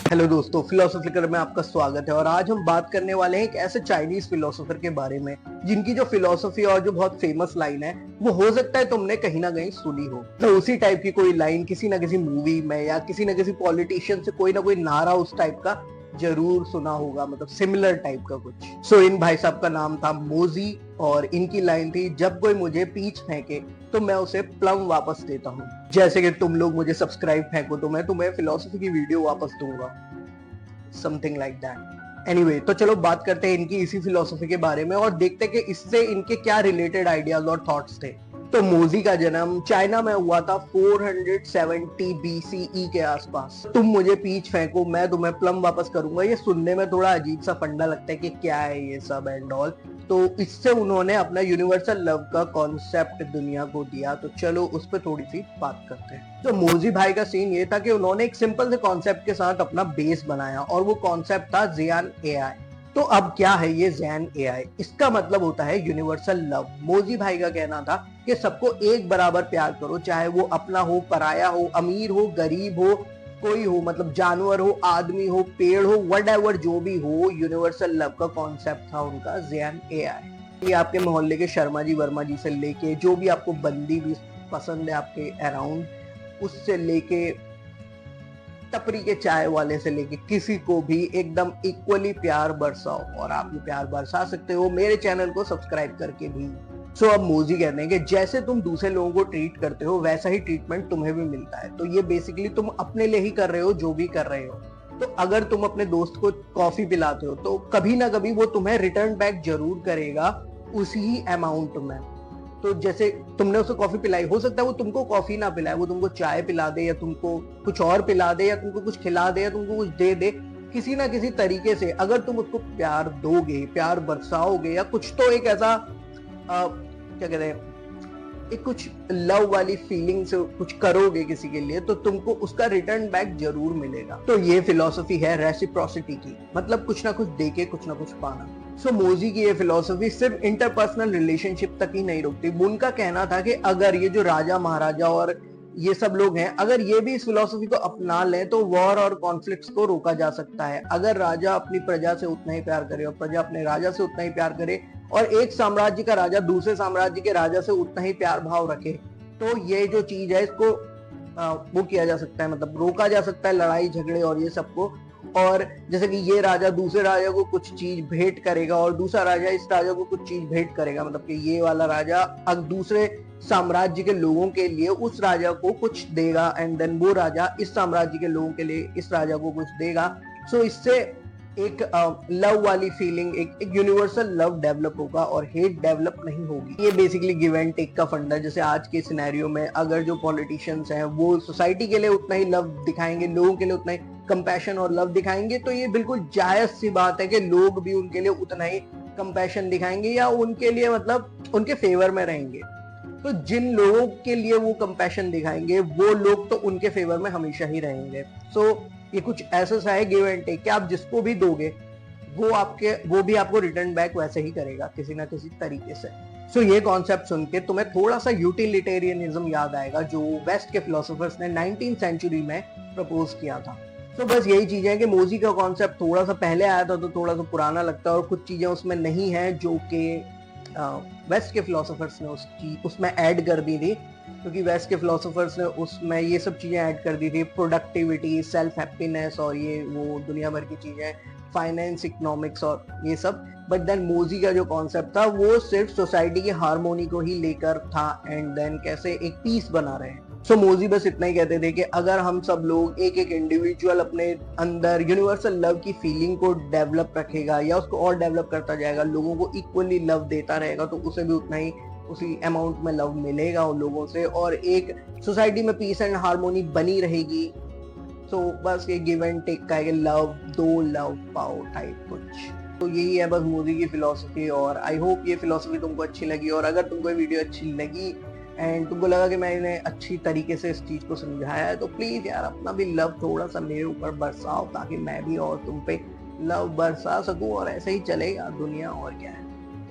Hello दोस्तों, फिलोसोफिकर में आपका स्वागत है। और आज हम बात करने वाले हैं एक ऐसे चाइनीज फिलोसोफर के बारे में जिनकी जो फिलोसफी और जो बहुत फेमस लाइन है वो हो सकता है तुमने कहीं ना कहीं सुनी हो। तो उसी टाइप की कोई लाइन किसी ना किसी मूवी में या किसी ना किसी पॉलिटिशियन से कोई ना कोई नारा उस टाइप का जरूर सुना होगा, मतलब सिमिलर टाइप का कुछ। सो इन भाई साहब का नाम था मोजी और इनकी लाइन थी, जब कोई मुझे पीच फेंके तो मैं उसे प्लम वापस देता हूँ। जैसे कि तुम लोग मुझे सब्सक्राइब फेंको तो मैं तुम्हें फिलोसफी की वीडियो वापस दूंगा, समथिंग लाइक दैट। एनीवे, तो चलो बात करते हैं इनकी इसी फिलोसफी के बारे में और देखते हैं कि इससे इनके क्या रिलेटेड आइडियाज और थॉट्स थे। तो मोजी का जन्म चाइना में हुआ था 470 बीसीई के आसपास। तुम मुझे पीच फेंको मैं तुम्हें प्लम वापस करूंगा, ये सुनने में थोड़ा अजीब सा फंडा लगता है कि क्या है ये सब एंड ऑल। तो इससे उन्होंने अपना यूनिवर्सल लव का कॉन्सेप्ट दुनिया को दिया। तो चलो उस पर थोड़ी सी बात करते हैं। तो मोजी भाई का सीन ये था कि उन्होंने एक सिंपल से कॉन्सेप्ट के साथ अपना बेस बनाया और वो कॉन्सेप्ट था ज़ियान एआई। तो अब क्या है ये ज़ियान एआई? इसका मतलब होता है यूनिवर्सल लव। मोजी भाई का कहना था कि सबको एक बराबर प्यार करो, चाहे वो अपना हो, पराया हो, अमीर हो, गरीब हो, कोई हो, मतलब जानवर हो, आदमी हो, पेड़ हो, व्हाटएवर जो भी हो। यूनिवर्सल लव का कॉन्सेप्ट था उनका ज़ियान एआई। ये आपके मोहल्ले के शर्मा जी वर्मा जी से लेके जो भी आपको बंदी भी पसंद है आपके अराउंड, उससे लेके टपरी के चाय वाले से लेके किसी को भी एकदम इक्वली प्यार बरसाओ। और आप ये प्यार बरसा सकते हो मेरे चैनल को सब्सक्राइब करके भी। सो अब मोजी कहते हैं कि जैसे तुम दूसरे लोगों को ट्रीट करते हो वैसा ही ट्रीटमेंट तुम्हें भी मिलता है। तो ये बेसिकली तुम अपने लिए ही कर रहे हो जो भी कर रहे हो। तो अगर तुम अपने दोस्त को कॉफी पिलाते हो तो कभी ना कभी वो तुम्हें रिटर्न बैक जरूर करेगा उसी ही अमाउंट में। तो जैसे तुमने उसे कॉफी पिलाई, हो सकता है वो तुमको कॉफी ना पिलाए, वो तुमको चाय पिला दे या तुमको कुछ और पिला दे या तुमको कुछ खिला दे या तुमको कुछ दे दे। किसी ना किसी तरीके से अगर तुम उसको प्यार दोगे, प्यार बरसाओगे या कुछ तो एक ऐसा क्या कहते हैं, एक कुछ लव वाली फीलिंग से कुछ करोगे किसी के लिए, तो तुमको उसका रिटर्न बैक जरूर मिलेगा। तो ये फिलॉसफी है रेसिप्रोसिटी की, मतलब कुछ ना कुछ देके कुछ ना कुछ पाना। सो मोजी की ये फिलॉसफी सिर्फ इंटरपर्सनल रिलेशनशिप तक ही नहीं रुकती। उनका कहना था कि अगर ये जो राजा महाराजा और ये सब लोग हैं, अगर ये भी इस फिलॉसफी को अपना लें तो वॉर और कॉन्फ्लिक्ट्स को रोका जा सकता है। अगर राजा अपनी प्रजा से उतना ही प्यार करे और प्रजा अपने राजा से उतना ही प्यार करे और एक साम्राज्य का राजा दूसरे साम्राज्य के राजा से उतना ही प्यार भाव रखे, तो ये जो चीज है इसको वो किया जा सकता है, मतलब रोका जा सकता है, लड़ाई झगड़े और ये सबको। और जैसे कि ये राजा दूसरे राजा को कुछ चीज भेंट करेगा और दूसरा राजा इस राजा को कुछ चीज भेंट करेगा, मतलब कि ये वाला राजा अब दूसरे साम्राज्य के लोगों के लिए उस राजा को कुछ देगा एंड देन वो राजा इस साम्राज्य के लोगों के लिए इस राजा को कुछ देगा। सो इससे एक लव वाली फीलिंग, एक यूनिवर्सल लव डेवलप होगा और हेट डेवलप नहीं होगी। ये बेसिकली गिव एंड टेक का फंडा। जैसे आज के सिनेरियो में अगर जो पॉलिटिशियंस हैं वो सोसाइटी के लिए उतना ही लव दिखाएंगे, लोगों के लिए उतना ही कंपैशन और लव दिखाएंगे, तो ये बिल्कुल जायज सी बात है कि लोग भी उनके लिए उतना ही कंपैशन दिखाएंगे या उनके लिए मतलब उनके फेवर में रहेंगे। तो जिन लोगों के लिए वो कंपैशन दिखाएंगे वो लोग तो उनके फेवर में हमेशा ही रहेंगे। सो ये कुछ ऐसा सा है गिव एंड टेक कि आप जिसको भी दोगे वो भी आपको रिटर्न बैक वैसे ही करेगा किसी ना किसी तरीके से। सो ये कॉन्सेप्ट सुन के तुम्हें थोड़ा सा यूटिलिटेरियनिज्म याद आएगा जो वेस्ट के फिलोसोफर्स ने 19th सेंचुरी में प्रपोज किया था। तो बस यही चीजें है कि मोजी का कॉन्सेप्ट थोड़ा सा पहले आया था तो थोड़ा सा पुराना लगता है और कुछ चीजें उसमें नहीं है जो कि वेस्ट के फिलोसोफर्स ने उसमें ऐड कर दी थी, क्योंकि वेस्ट के फिलोसोफर्स ने उसमें ये सब चीजें ऐड कर दी थी, प्रोडक्टिविटी, सेल्फ हैप्पीनेस और ये वो दुनिया भर की चीजें, फाइनेंस, इकोनॉमिक्स और ये सब। बट देन मोजी का जो कॉन्सेप्ट था वो सिर्फ सोसाइटी की हार्मोनी को ही लेकर था एंड देन कैसे एक पीस बना रहे हैं। सो मोजी बस इतना ही कहते थे कि अगर हम सब लोग एक एक इंडिविजुअल अपने अंदर यूनिवर्सल लव की फीलिंग को डेवलप रखेगा या उसको और डेवलप करता जाएगा, लोगों को इक्वली लव देता रहेगा, तो उसे भी उतना ही उसी अमाउंट में लव मिलेगा उन लोगों से और एक सोसाइटी में पीस एंड हार्मोनी बनी रहेगी। तो बस ये गिव एंड टेक का है, लव दो लव पाओ टाइप कुछ। तो यही है बस मोदी की फिलॉसफी और आई होप ये फिलॉसफी तुमको अच्छी लगी। और अगर तुमको ये वीडियो अच्छी लगी एंड तुमको लगा कि मैंने अच्छी तरीके से इस चीज को समझाया है तो प्लीज यार अपना भी लव थोड़ा सा मेरे ऊपर बरसाओ ताकि मैं भी और तुम पे लव बरसा सकूं और ऐसे ही चलेगा दुनिया, और क्या है।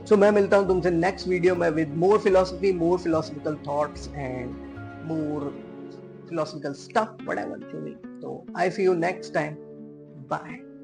सो मैं मिलता हूं तुमसे नेक्स्ट वीडियो में with more philosophy, more philosophical thoughts and more philosophical stuff, whatever. So I see you next time. Bye.